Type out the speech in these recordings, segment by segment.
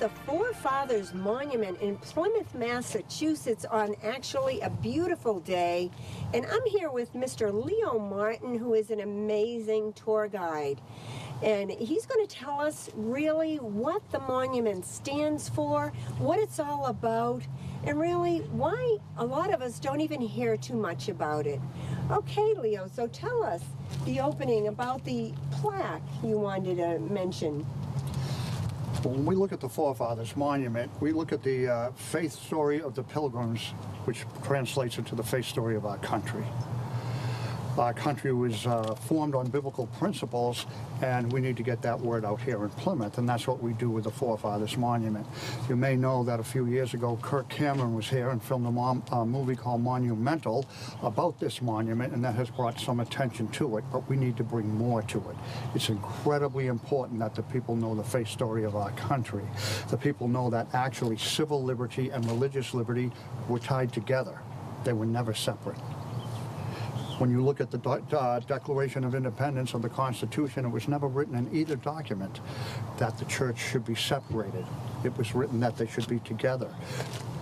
the Forefathers Monument in Plymouth, Massachusetts on actually a beautiful day. And I'm here with Mr. Leo Martin, who is an amazing tour guide. And he's going to tell us really what the monument stands for, what it's all about, and really why a lot of us don't even hear too much about it. Okay, Leo, so tell us the opening about the plaque you wanted to mention. Well, when we look at the Forefathers Monument, we look at the faith story of the Pilgrims, which translates into the faith story of our country. Our country was formed on biblical principles, and we need to get that word out here in Plymouth, and that's what we do with the Forefathers Monument. You may know that a few years ago, Kirk Cameron was here and filmed a movie called Monumental about this monument, and that has brought some attention to it, but we need to bring more to it. It's incredibly important that the people know the faith story of our country. The people know that actually civil liberty and religious liberty were tied together. They were never separate. When you look at the Declaration of Independence of the Constitution, it was never written in either document that the church should be separated. It was written that they should be together.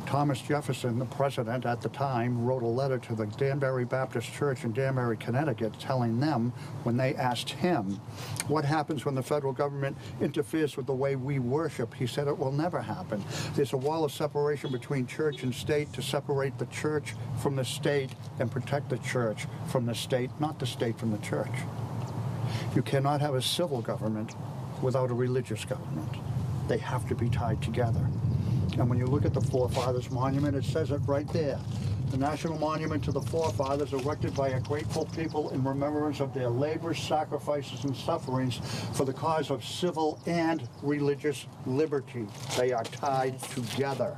Thomas Jefferson, the president at the time, wrote a letter to the Danbury Baptist Church in Danbury, Connecticut, telling them, when they asked him, what happens when the federal government interferes with the way we worship? He said it will never happen. There's a wall of separation between church and state to separate the church from the state and protect the church from the state, not the state from the church. You cannot have a civil government without a religious government. They have to be tied together. And when you look at the Forefathers Monument, it says it right there. The National Monument to the Forefathers, erected by a grateful people in remembrance of their labors, sacrifices, and sufferings for the cause of civil and religious liberty. They are tied together.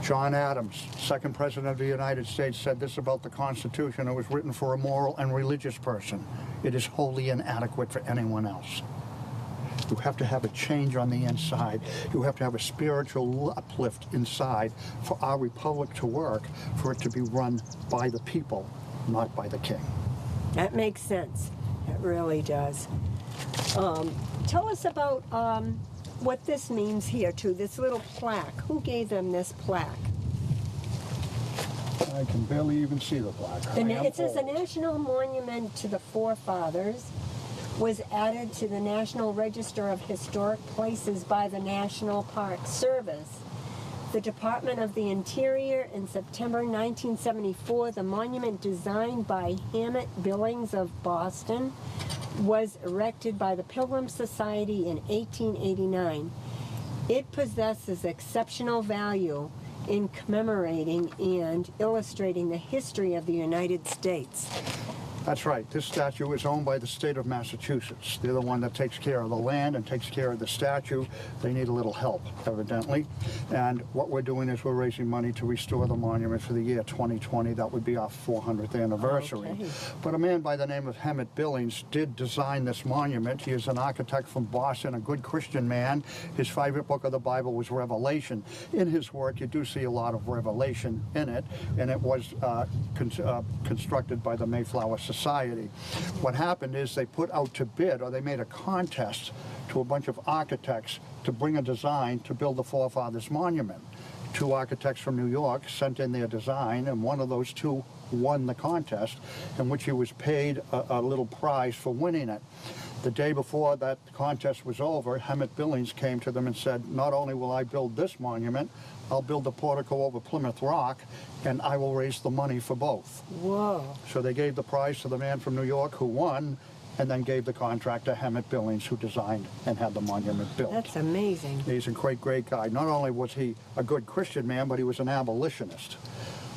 John Adams, second President of the United States, said this about the Constitution: it was written for a moral and religious person. It is wholly inadequate for anyone else. You have to have a change on the inside. You have to have a spiritual uplift inside for our republic to work, for it to be run by the people, not by the king. That makes sense. It really does. Tell us about what this means here, too, this little plaque. Who gave them this plaque? I can barely even see the plaque. It says the National Monument to the Forefathers was added to the National Register of Historic Places by the National Park Service. The Department of the Interior in September 1974, the monument, designed by Hammett Billings of Boston, was erected by the Pilgrim Society in 1889. It possesses exceptional value in commemorating and illustrating the history of the United States. That's right. This statue is owned by the state of Massachusetts. They're the one that takes care of the land and takes care of the statue. They need a little help, evidently. And what we're doing is we're raising money to restore the monument for the year 2020. That would be our 400th anniversary. Okay. But a man by the name of Hammett Billings did design this monument. He is an architect from Boston, a good Christian man. His favorite book of the Bible was Revelation. In his work, you do see a lot of revelation in it, and it was constructed by the Mayflower Society. What happened is they put out to bid, or they made a contest to a bunch of architects to bring a design to build the Forefathers Monument. Two architects from New York sent in their design, and one of those two won the contest, in which he was paid a little prize for winning it. The day before that contest was over, Hammett Billings came to them and said, not only will I build this monument, I'll build the portico over Plymouth Rock, and I will raise the money for both. Whoa. So they gave the prize to the man from New York who won, and then gave the contract to Hammett Billings, who designed and had the monument built. That's amazing. He's a great guy. Not only was he a good Christian man, but he was an abolitionist.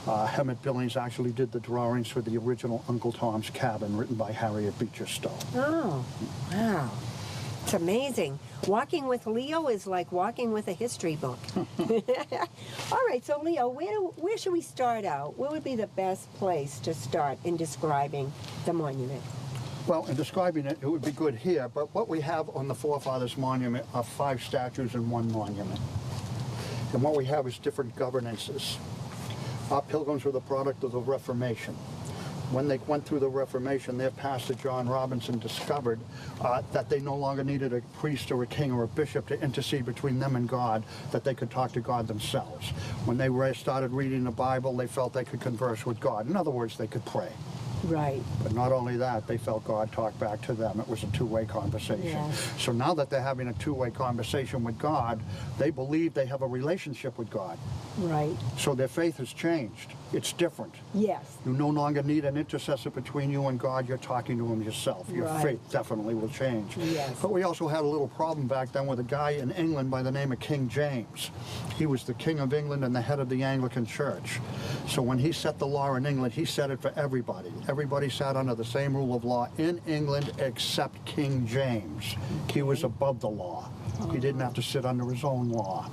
Hammett Billings actually did the drawings for the original Uncle Tom's Cabin, written by Harriet Beecher Stowe. Oh, wow. It's amazing. Walking with Leo is like walking with a history book. All right, so Leo, where should we start out? Where would be the best place to start in describing the monument? Well, in describing it, it would be good here, but what we have on the Forefathers Monument are 5 statues and 1 monument. And what we have is different governances. Our Pilgrims were the product of the Reformation. when they went through the Reformation, their pastor, John Robinson, discovered that they no longer needed a priest or a king or a bishop to intercede between them and God, that they could talk to God themselves. When they started reading the Bible, they felt they could converse with God. In other words, they could pray. Right. But not only that, they felt God talk back to them. It was a two-way conversation. Yes. So now that they're having a two-way conversation with God, they believe they have a relationship with God. Right. So their faith has changed. It's different. Yes. You no longer need an intercessor between you and God. You're talking to him yourself. Your Right. faith definitely will change. Yes. But we also had a little problem back then with a guy in England by the name of King James. He was the King of England and the head of the Anglican Church. So when he set the law in England, he set it for everybody. Everybody sat under the same rule of law in England except King James. He was above the law. He didn't have to sit under his own law.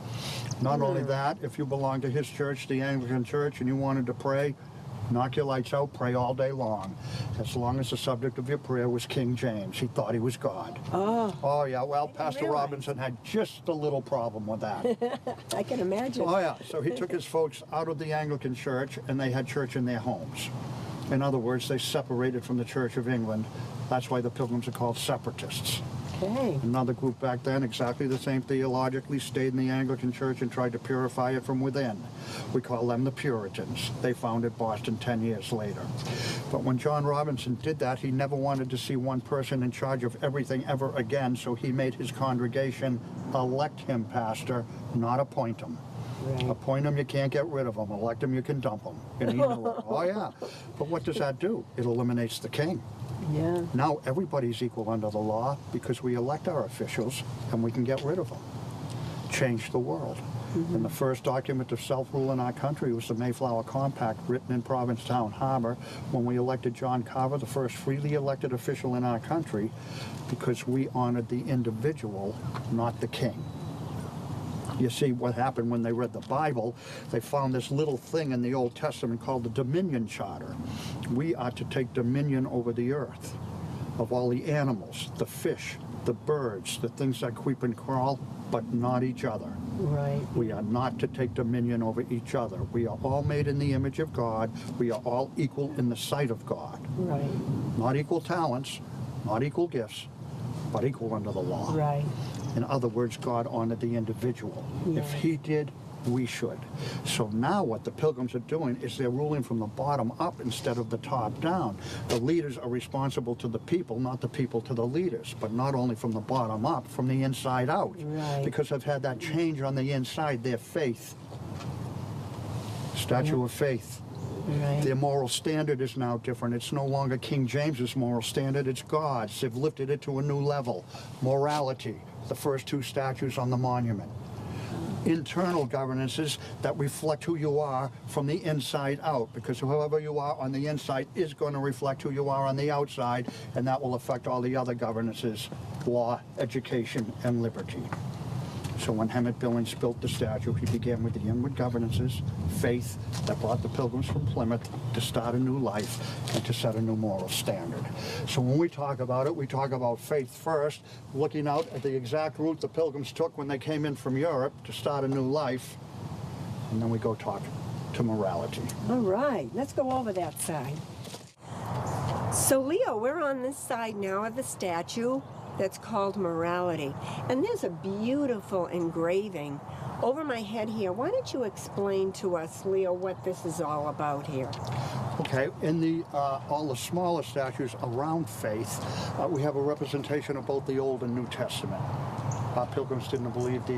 Not only that, if you belonged to his church, the Anglican Church, and you wanted to pray, knock your lights out, pray all day long. As long as the subject of your prayer was King James. He thought he was God. Oh yeah, well, Pastor Robinson had just a little problem with that. I can imagine. Oh yeah, so he took his folks out of the Anglican Church and they had church in their homes. In other words, they separated from the Church of England. That's why the Pilgrims are called separatists. Okay. Another group back then, exactly the same theologically, stayed in the Anglican Church and tried to purify it from within. We call them the Puritans. They founded Boston 10 years later. But when John Robinson did that, he never wanted to see one person in charge of everything ever again, so he made his congregation elect him pastor, not appoint him. Right. Appoint him, you can't get rid of him. Elect him, you can dump him. And he knew it. Oh yeah. But what does that do? It eliminates the king. Yeah. Now everybody's equal under the law because we elect our officials and we can get rid of them. Change the world. And the first document of self-rule in our country was the Mayflower Compact, written in Provincetown Harbor when we elected John Carver, the first freely elected official in our country, because we honored the individual, not the king. You see, what happened when they read the Bible, they found this little thing in the Old Testament called the Dominion Charter. We are to take dominion over the earth, of all the animals, the fish, the birds, the things that creep and crawl, but not each other. Right. We are not to take dominion over each other. We are all made in the image of God. We are all equal in the sight of God. Right. Not equal talents, not equal gifts, but equal under the law. Right. In other words, God honored the individual. Yes. If he did, we should. So now what the Pilgrims are doing is they're ruling from the bottom up instead of the top down. The leaders are responsible to the people, not the people to the leaders. But not only from the bottom up, from the inside out. Right. Because I've had that change on the inside, their faith. Statue of faith. Right. Their moral standard is now different. It's no longer King James's moral standard, it's God's. They've lifted it to a new level. Morality, the first two statues on the monument. Internal governances that reflect who you are from the inside out, because whoever you are on the inside is going to reflect who you are on the outside, and that will affect all the other governances, law, education, and liberty. So when Hemet Billings built the statue, he began with the inward governances, faith that brought the Pilgrims from Plymouth to start a new life and to set a new moral standard. So when we talk about it, we talk about faith first, looking out at the exact route the Pilgrims took when they came in from Europe to start a new life, and then we go talk to morality. All right. Let's go over that side. So, Leo, we're on this side now of the statue that's called morality. And there's a beautiful engraving over my head here. Why don't you explain to us, Leo, what this is all about here? Okay, in the all the smaller statues around faith, we have a representation of both the Old and New Testament. Pilgrims didn't believe the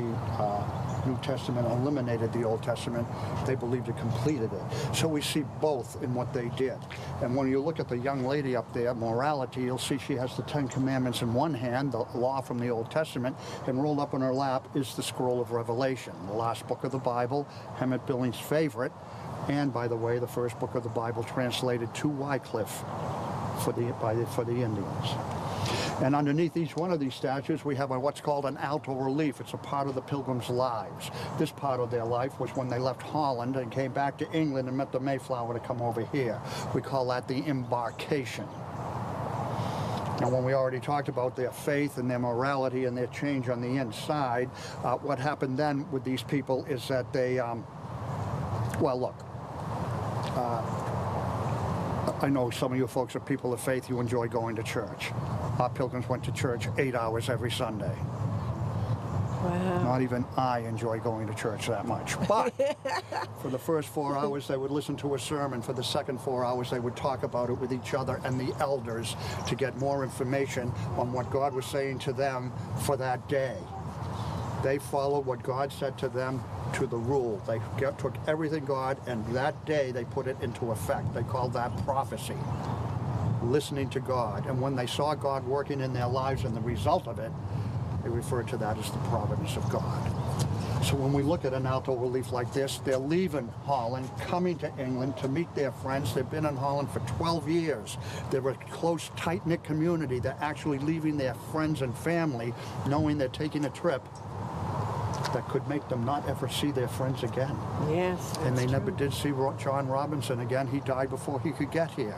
New Testament eliminated the Old Testament. They believed it completed it. So we see both in what they did. And when you look at the young lady up there, morality, you'll see she has the Ten Commandments in one hand, the law from the Old Testament, and rolled up in her lap is the scroll of Revelation, the last book of the Bible, Hemet Billings' favorite, and by the way, the first book of the Bible translated to Wycliffe for the Indians. And underneath each one of these statues, we have what's called an alto relief. It's a part of the Pilgrims' lives. This part of their life was when they left Holland and came back to England and met the Mayflower to come over here. We call that the embarkation. Now, when we already talked about their faith and their morality and their change on the inside, what happened then with these people is that they, well, look, I know some of you folks are people of faith, you enjoy going to church. Our pilgrims went to church 8 hours every Sunday. Wow. Not even I enjoy going to church that much. But for the first 4 hours, they would listen to a sermon. For the second 4 hours, they would talk about it with each other and the elders to get more information on what God was saying to them for that day. They followed what God said to them to the rule. They took everything God, and that day they put it into effect. They called that prophecy, listening to God. And when they saw God working in their lives and the result of it, they referred to that as the providence of God. So when we look at an alto relief like this, they're leaving Holland, coming to England to meet their friends. They've been in Holland for 12 years. They're a close, tight-knit community. They're actually leaving their friends and family, knowing they're taking a trip that could make them not ever see their friends again. Yes, And they that's never true. did see John Robinson again. He died before he could get here.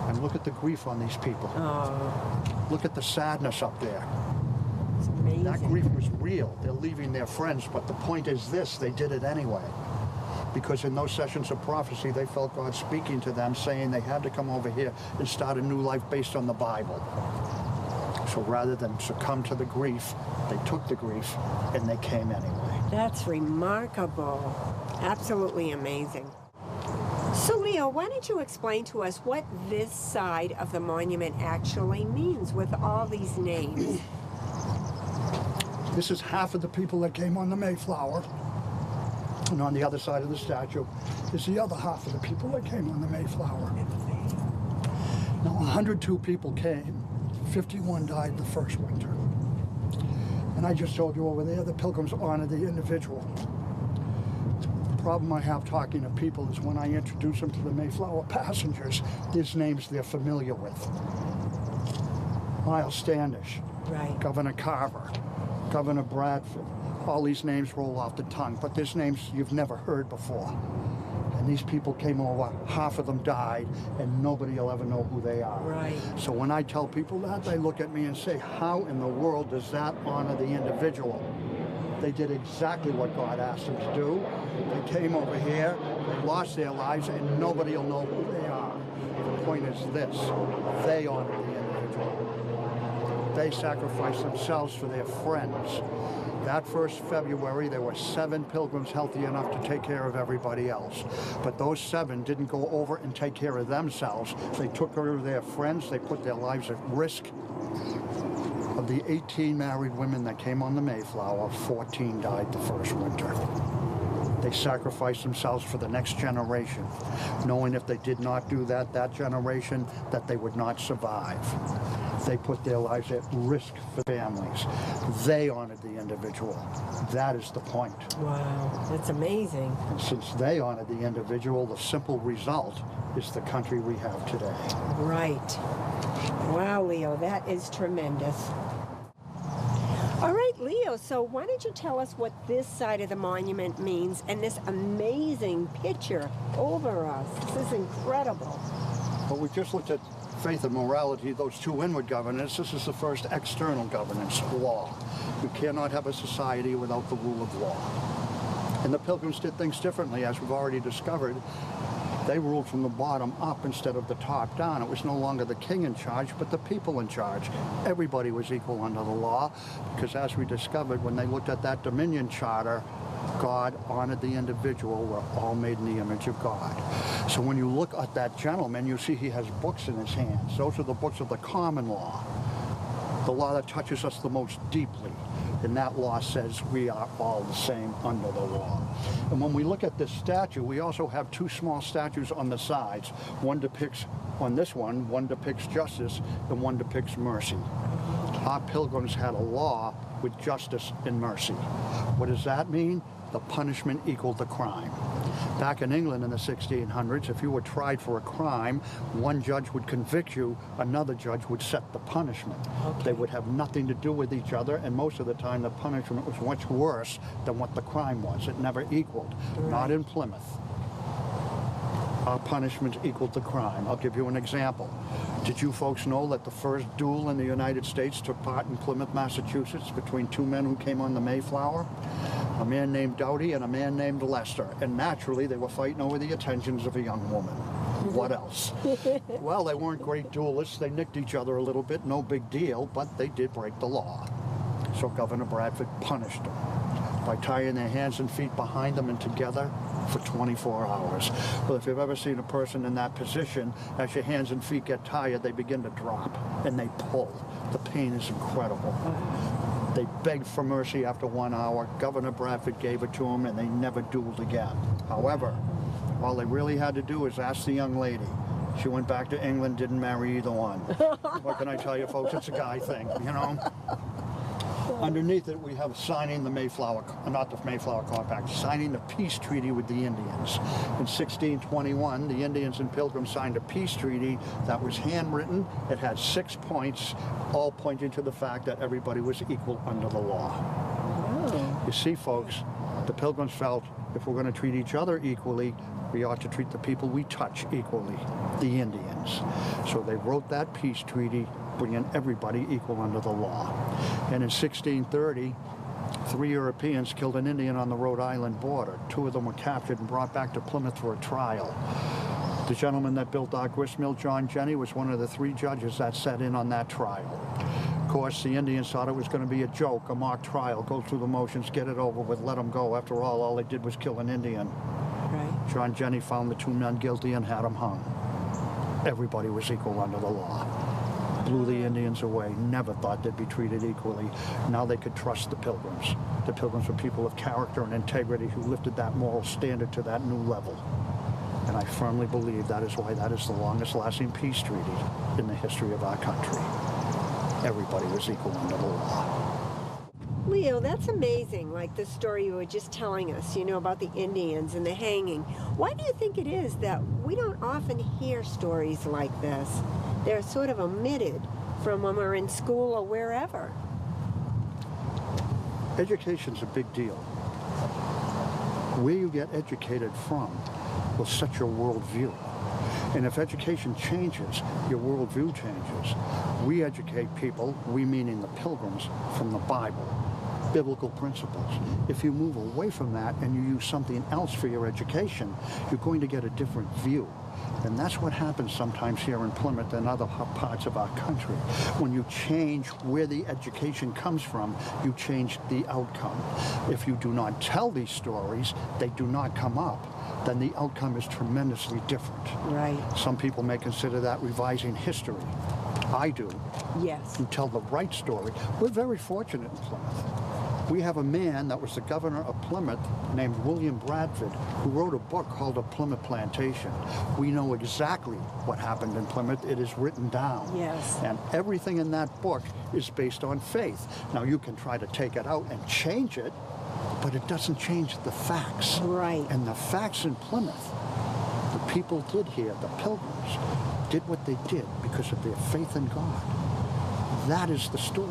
And look at the grief on these people. Oh, Look at the sadness up there. it's amazing. That grief was real. They're leaving their friends, but the point is this, they did it anyway. Because in those sessions of prophecy, they felt God speaking to them, saying they had to come over here and start a new life based on the Bible. So rather than succumb to the grief, they took the grief and they came anyway. That's remarkable. Absolutely amazing. So, Leo, why don't you explain to us what this side of the monument actually means with all these names? This is half of the people that came on the Mayflower. And on the other side of the statue is the other half of the people that came on the Mayflower. Now, 102 people came. 51 died the first winter. And I just told you over there, the pilgrims honor the individual. The problem I have talking to people is when I introduce them to the Mayflower passengers, there's names they're familiar with. Miles Standish, Right. Governor Carver, Governor Bradford. All these names roll off the tongue, but there's names you've never heard before. And these people came over, half of them died, and nobody will ever know who they are. Right. So when I tell people that, they look at me and say, how in the world does that honor the individual? They did exactly what God asked them to do. They came over here, they lost their lives, and nobody will know who they are. The point is this, they honor the individual. They sacrificed themselves for their friends. That first February, there were 7 pilgrims healthy enough to take care of everybody else. But those 7 didn't go over and take care of themselves. They took care of their friends. They put their lives at risk. Of the 18 married women that came on the Mayflower, 14 died the first winter. They sacrificed themselves for the next generation, knowing if they did not do that, that generation, that they would not survive. They put their lives at risk for families. They honored the individual. That is the point. Wow, that's amazing. And since they honored the individual, the simple result is the country we have today. Right. Wow, Leo, that is tremendous. All right, Leo, so why don't you tell us what this side of the monument means and this amazing picture over us? This is incredible. But we just looked at faith and morality, those 2 inward governance. This is the first external governance, law. You cannot have a society without the rule of law. And the pilgrims did things differently, as we've already discovered. They ruled from the bottom up instead of the top down. It was no longer the king in charge, but the people in charge. Everybody was equal under the law, because as we discovered, when they looked at that Dominion Charter, God honored the individual. We're all made in the image of God. So when you look at that gentleman, you see he has books in his hands. Those are the books of the common law, the law that touches us the most deeply. And that law says we are all the same under the law. And when we look at this statue, we also have 2 small statues on the sides. One depicts, on this one depicts justice and one depicts mercy. Our pilgrims had a law with justice and mercy. What does that mean? The punishment equaled the crime. Back in England in the 1600s, if you were tried for a crime, one judge would convict you, another judge would set the punishment. Okay. They would have nothing to do with each other, and most of the time the punishment was much worse than what the crime was. It never equaled. Right. Not in Plymouth. Our punishment equaled the crime. I'll give you an example. Did you folks know that the first duel in the United States took part in Plymouth, Massachusetts, between 2 men who came on the Mayflower? A man named Doughty and a man named Lester. And naturally, they were fighting over the attentions of a young woman. What else? Well, they weren't great duelists. They nicked each other a little bit, no big deal, but they did break the law. So Governor Bradford punished them by tying their hands and feet behind them and together for 24 hours. Well, if you've ever seen a person in that position, as your hands and feet get tired, they begin to drop and they pull. The pain is incredible. They begged for mercy after 1 hour. Governor Bradford gave it to them, and they never dueled again. However, all they really had to do is ask the young lady. She went back to England, didn't marry either one. What can I tell you, folks? It's a guy thing, you know? Underneath it, we have signing the Mayflower, not the Mayflower Compact, signing the peace treaty with the Indians. In 1621, the Indians and Pilgrims signed a peace treaty that was handwritten. It had 6 points, all pointing to the fact that everybody was equal under the law. Oh. You see, folks, the Pilgrims felt if we're going to treat each other equally, we ought to treat the people we touch equally, the Indians. So they wrote that peace treaty, bringing everybody equal under the law. And in 1630, 3 Europeans killed an Indian on the Rhode Island border. 2 of them were captured and brought back to Plymouth for a trial. The gentleman that built our grist mill, John Jenny, was one of the 3 judges that sat in on that trial. Of course, the Indians thought it was going to be a joke, a mock trial, go through the motions, get it over with, let them go. After all they did was kill an Indian. Right. John Jenny found the 2 men guilty and had them hung. Everybody was equal under the law. Blew the Indians away, never thought they'd be treated equally. Now they could trust the Pilgrims. The Pilgrims were people of character and integrity who lifted that moral standard to that new level. And I firmly believe that is why that is the longest lasting peace treaty in the history of our country. Everybody was equal under the law. Leo, that's amazing, like the story you were just telling us, you know, about the Indians and the hanging. Why do you think it is that we don't often hear stories like this? They're sort of omitted from when we're in school or wherever. Education's a big deal. Where you get educated from will set your worldview. And if education changes, your worldview changes. We educate people, we meaning the Pilgrims, from the Bible, biblical principles. If you move away from that and you use something else for your education, you're going to get a different view. And that's what happens sometimes here in Plymouth and other parts of our country. When you change where the education comes from, you change the outcome. If you do not tell these stories, they do not come up, then the outcome is tremendously different. Right. Some people may consider that revising history. I do. Yes. You tell the right story. We're very fortunate in Plymouth. We have a man that was the governor of Plymouth named William Bradford, who wrote a book called A Plymouth Plantation. We know exactly what happened in Plymouth. It is written down. Yes. And everything in that book is based on faith. Now, you can try to take it out and change it, but it doesn't change the facts. Right. And the facts in Plymouth, the people did here, the Pilgrims, did what they did because of their faith in God. That is the story.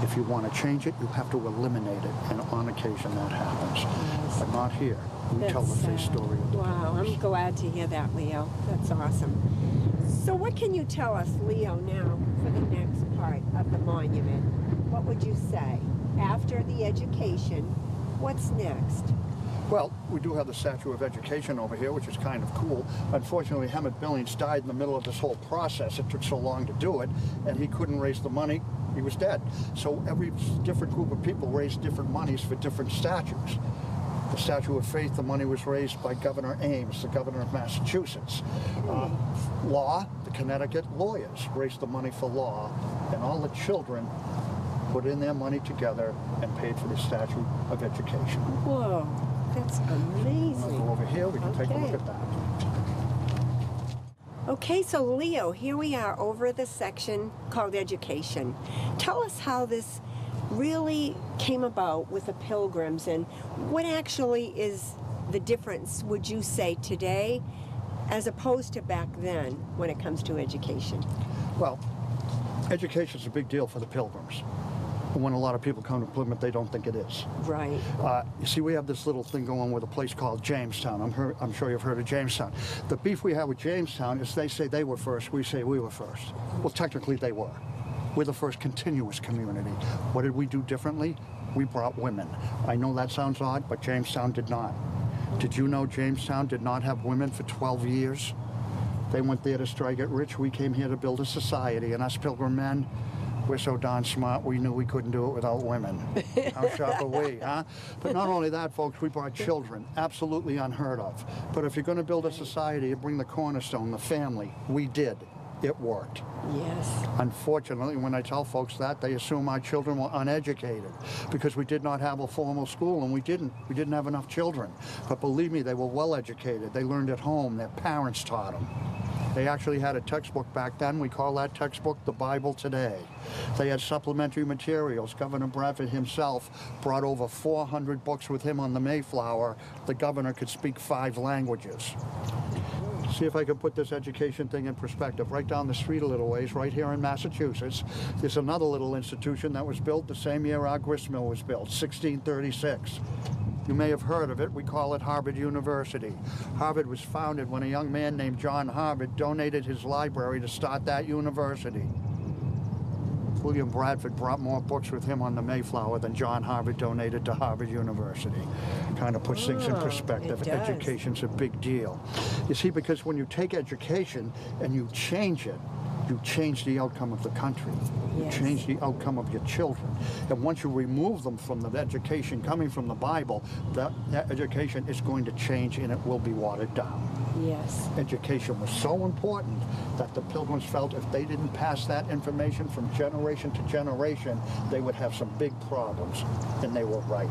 If you want to change it, you have to eliminate it, and on occasion that happens. Yes. But not here. We tell the faith story of the Wow, Pilgrims. I'm glad to hear that, Leo. That's awesome. So what can you tell us, Leo, now for the next part of the monument? What would you say? After the education, what's next? Well, we do have the Statue of Education over here, which is kind of cool. Unfortunately, Emmett Billings died in the middle of this whole process. It took so long to do it, and he couldn't raise the money. He was dead. So every different group of people raised different monies for different statues. The Statue of Faith, the money was raised by Governor Ames, the governor of Massachusetts. Law, the Connecticut lawyers raised the money for law, and all the children put in their money together and paid for the Statue of Education. Whoa, that's amazing. We'll go over here, we can take a look at that. Okay, so Leo, here we are over the section called Education. Tell us how this really came about with the Pilgrims and what actually is the difference, would you say, today as opposed to back then when it comes to education? Well, education is a big deal for the Pilgrims. When a lot of people come to Plymouth, they don't think it is. Right. You see, we have this little thing going on with a place called Jamestown. I'm sure you've heard of Jamestown. The beef we have with Jamestown is they say they were first, we say we were first. Well, technically they were. We're the first continuous community. What did we do differently? We brought women. I know that sounds odd, but Jamestown did not. Did you know Jamestown did not have women for 12 years? They went there to strike it rich. We came here to build a society, and us Pilgrim men, we're so darn smart, we knew we couldn't do it without women. How sharp are we, huh? But not only that, folks, we brought children, absolutely unheard of. But if you're going to build a society, you bring the cornerstone, the family. We did. It worked. Yes. Unfortunately, when I tell folks that, they assume our children were uneducated because we did not have a formal school, and we didn't. We didn't have enough children. But believe me, they were well educated. They learned at home. Their parents taught them. They actually had a textbook back then. We call that textbook the Bible today. They had supplementary materials. Governor Bradford himself brought over 400 books with him on the Mayflower. The governor could speak 5 languages. See if I can put this education thing in perspective. Right down the street a little ways, right here in Massachusetts, there's another little institution that was built the same year our grist mill was built, 1636. You may have heard of it. We call it Harvard University. Harvard was founded when a young man named John Harvard donated his library to start that university. William Bradford brought more books with him on the Mayflower than John Harvard donated to Harvard University. Kind of puts things in perspective. Education's a big deal. You see, because when you take education and you change it, you change the outcome of the country. You change the outcome of your children. And once you remove them from the education coming from the Bible, that education is going to change and it will be watered down. Yes. Education was so important that the Pilgrims felt if they didn't pass that information from generation to generation, they would have some big problems. And they were right.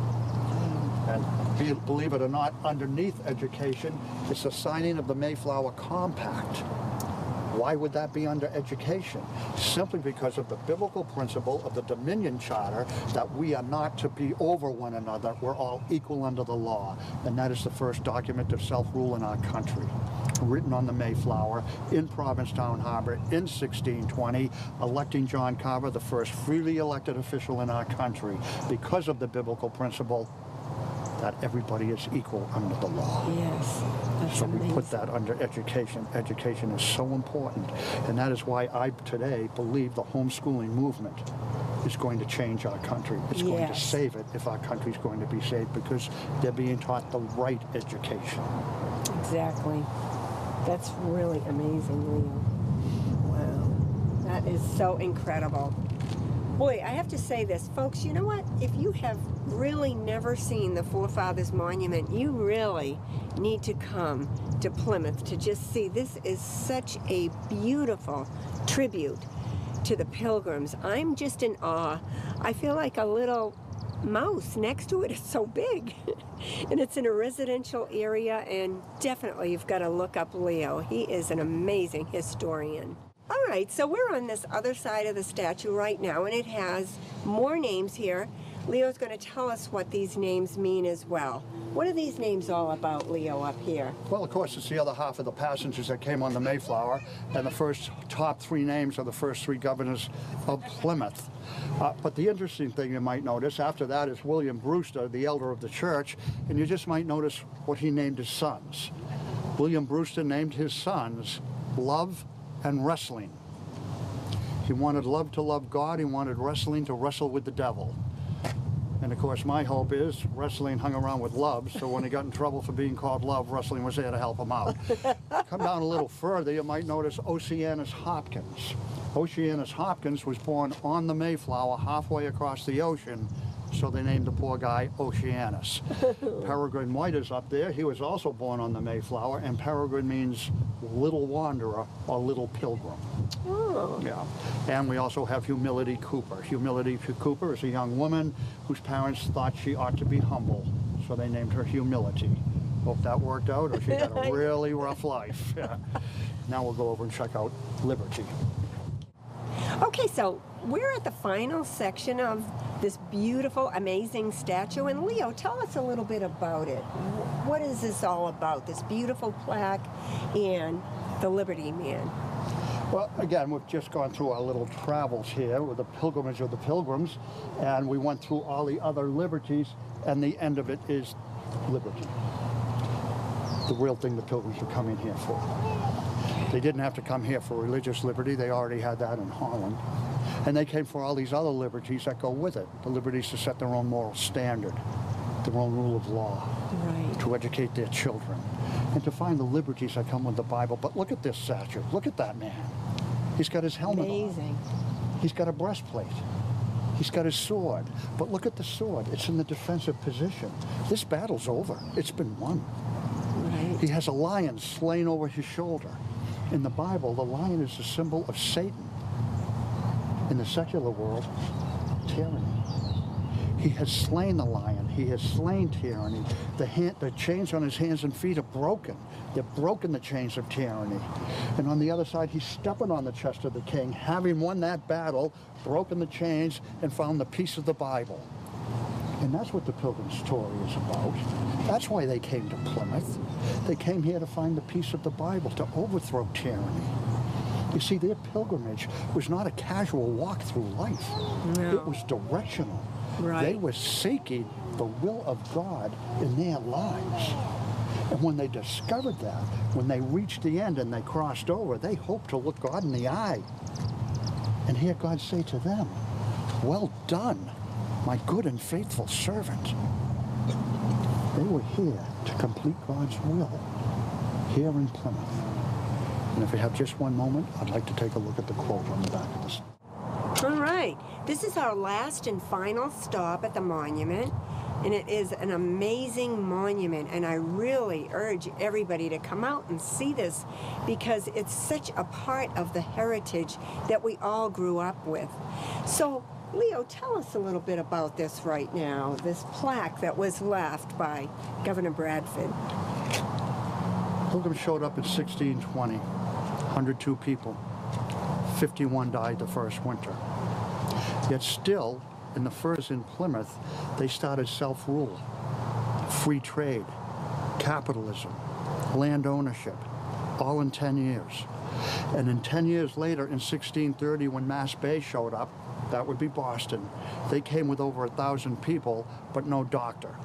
And believe it or not, underneath education is the signing of the Mayflower Compact. Why would that be under education? Simply because of the biblical principle of the Dominion Charter that we are not to be over one another. We're all equal under the law. And that is the first document of self-rule in our country. Written on the Mayflower in Provincetown Harbor in 1620, electing John Carver the first freely elected official in our country because of the biblical principle that everybody is equal under the law. Yes, that's so amazing. We put that under education. Education is so important. And that is why I today believe the homeschooling movement is going to change our country. It's going to save it if our country's going to be saved because they're being taught the right education. Exactly. That's really amazing, Leo. Wow. That is so incredible. Boy, I have to say this, folks, you know what? If you have really never seen the Forefathers Monument, you really need to come to Plymouth to just see. This is such a beautiful tribute to the Pilgrims. I'm just in awe. I feel like a little mouse next to it. It's so big. And it's in a residential area, and definitely you've got to look up Leo. He is an amazing historian. All right, so we're on this other side of the statue right now, and it has more names here. Leo's going to tell us what these names mean as well. What are these names all about, Leo, up here? Well, of course, it's the other half of the passengers that came on the Mayflower, and the first top 3 names are the first 3 governors of Plymouth. But the interesting thing you might notice after that is William Brewster, the elder of the church, and you just might notice what he named his sons. William Brewster named his sons Love and Wrestling. He wanted love to love God. He wanted wrestling to wrestle with the devil. And of course, my hope is wrestling hung around with love, so when he got in trouble for being called Love, wrestling was there to help him out. Come down a little further, you might notice Oceanus Hopkins. Oceanus Hopkins was born on the Mayflower halfway across the ocean, so they named the poor guy Oceanus. Peregrine White is up there. He was also born on the Mayflower, and Peregrine means little wanderer or little pilgrim. Oh. Yeah. And we also have Humility Cooper. Humility Cooper is a young woman whose parents thought she ought to be humble, so they named her Humility. Hope that worked out, or she had a really rough life. Yeah. Now we'll go over and check out Liberty. Okay, so we're at the final section of this beautiful, amazing statue. And Leo, tell us a little bit about it. What is this all about, this beautiful plaque and the Liberty Man? Well, again, we've just gone through our little travels here with the pilgrimage of the Pilgrims, and we went through all the other liberties, and the end of it is liberty. The real thing the Pilgrims were coming here for. They didn't have to come here for religious liberty. They already had that in Holland. And they came for all these other liberties that go with it. The liberties to set their own moral standard, their own rule of law. Right. to educate their children, and to find the liberties that come with the Bible. But look at this statue. Look at that man. He's got his helmet Amazing. on. He's got a breastplate. He's got his sword. But look at the sword. It's in the defensive position. This battle's over. It's been won. Right. He has a lion slain over his shoulder. In the Bible, the lion is a symbol of Satan. In the secular world, tyranny. He has slain the lion. He has slain tyranny. The chains on his hands and feet are broken. They've broken the chains of tyranny. And on the other side, he's stepping on the chest of the king, having won that battle, broken the chains, and found the peace of the Bible. And that's what the Pilgrim's story is about. That's why they came to Plymouth. They came here to find the peace of the Bible, to overthrow tyranny. You see, their pilgrimage was not a casual walk through life. No. It was directional. Right. They were seeking the will of God in their lives. And when they discovered that, when they reached the end and they crossed over, they hoped to look God in the eye and hear God say to them, "Well done, my good and faithful servant." They were here to complete God's will here in Plymouth. And if we have just one moment, I'd like to take a look at the quote on the back of this. All right. This is our last and final stop at the monument, and it is an amazing monument, and I really urge everybody to come out and see this because it's such a part of the heritage that we all grew up with. So, Leo, tell us a little bit about this right now, this plaque that was left by Governor Bradford. Pilgrims showed up in 1620, 102 people. 51 died the first winter. Yet still, in the first in Plymouth, they started self-rule, free trade, capitalism, land ownership, all in 10 years. And in 10 years later, in 1630, when Mass Bay showed up, that would be Boston, they came with over 1,000 people, but no doctor.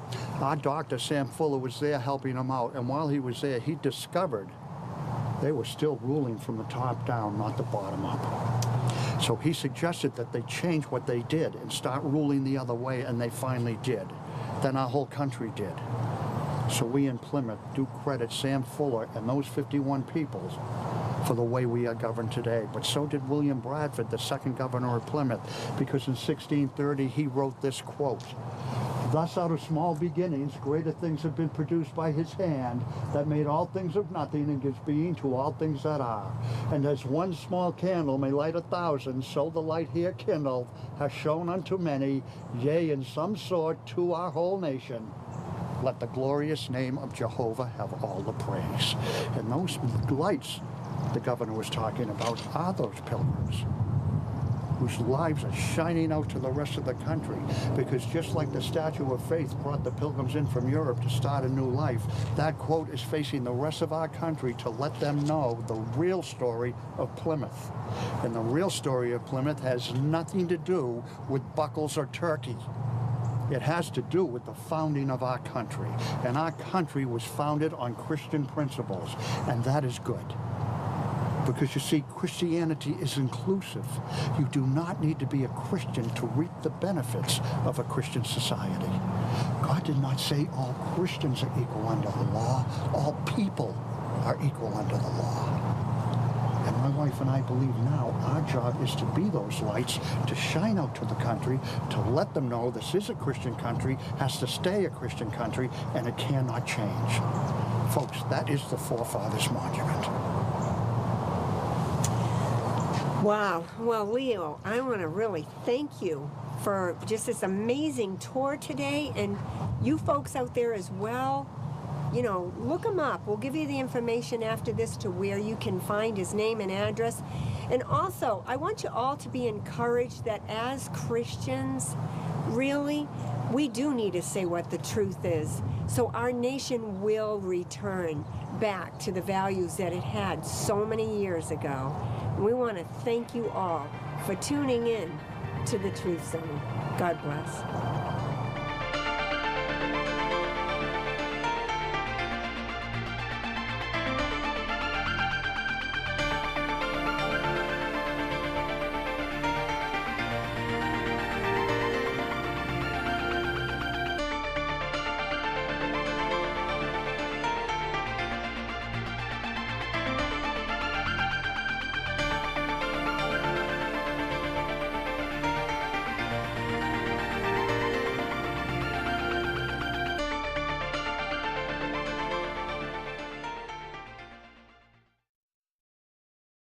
Our doctor, Sam Fuller, was there helping them out, and while he was there, he discovered they were still ruling from the top down, not the bottom up. So he suggested that they change what they did and start ruling the other way, and they finally did. Then our whole country did. So we in Plymouth do credit Sam Fuller and those 51 people for the way we are governed today. But so did William Bradford, the second governor of Plymouth, because in 1630 he wrote this quote, "Thus out of small beginnings greater things have been produced by his hand, that made all things of nothing and gives being to all things that are. And as one small candle may light 1,000, so the light here kindled has shone unto many, yea, in some sort to our whole nation. Let the glorious name of Jehovah have all the praise." And those lights the governor was talking about are those pilgrims whose lives are shining out to the rest of the country, because just like the Statue of Faith brought the pilgrims in from Europe to start a new life, that quote is facing the rest of our country to let them know the real story of Plymouth. And the real story of Plymouth has nothing to do with buckles or turkey. It has to do with the founding of our country. And our country was founded on Christian principles, and that is good. Because you see, Christianity is inclusive. You do not need to be a Christian to reap the benefits of a Christian society. God did not say all Christians are equal under the law. All people are equal under the law. And my wife and I believe now our job is to be those lights, to shine out to the country, to let them know this is a Christian country, has to stay a Christian country, and it cannot change. Folks, that is the Forefathers Monument. Wow. Well, Leo, I want to really thank you for just this amazing tour today, and you folks out there as well. You know, look him up. We'll give you the information after this to where you can find his name and address. And also, I want you all to be encouraged that as Christians, really, we do need to say what the truth is, so our nation will return back to the values that it had so many years ago. We want to thank you all for tuning in to the Truth Zone. God bless.